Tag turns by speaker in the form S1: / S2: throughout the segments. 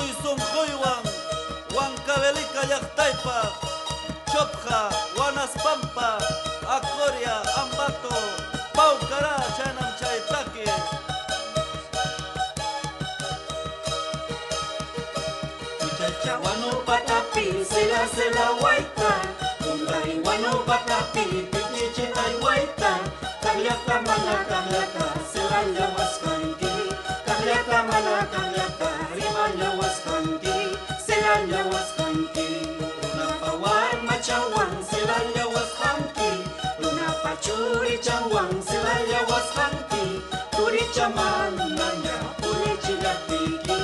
S1: Chuy sunquywan Huancavelica llaqtaypaq Chopja, Huanaspampa, Acoria, Ambato, Paucará, Chaynam chaytaki.
S2: Muchacha wanu patapi, sela waita. Tunday wanu patapi, pichichitay waita. Kalyaka mana kalyaka, sela llawaskanki. Kalyaka mana kalyaka, rima llawaskanki. Sela llawaskanki. Unapawan machawan, sela llawaskanki. Unapachuri chawan, sela llawaskanki. Turi chaman nanya, puri chilapiki.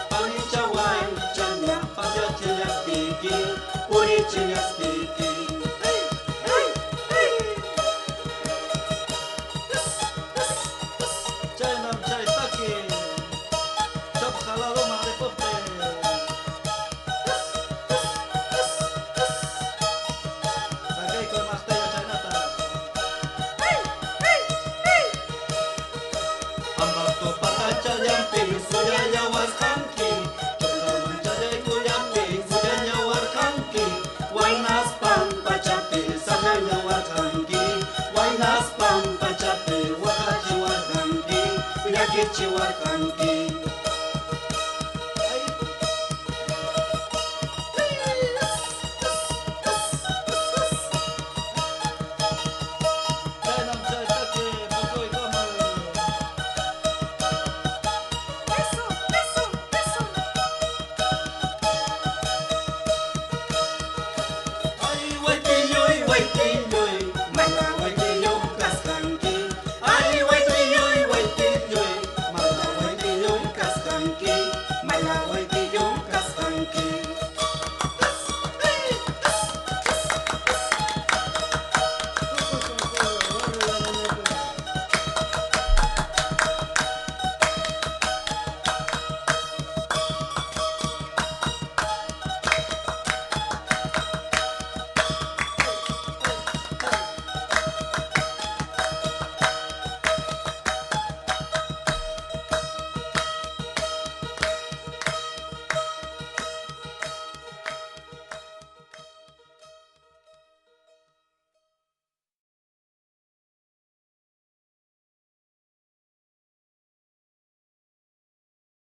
S2: Pani chawan chanya, pasya chilapiki. Puri chilapiki.
S1: Chaynam chaytaki. Chopja la loma de pope. Tagayko maqtaya chaynata.
S2: Ambato patacha yampi, suya llawaskanki. Chopja manchay kuyampi, suya llawaskanki. Wainas pampa chapi, saya llawaskanki. Wainas pampa chapi, wakachi wakanki. Yakichi wakanki.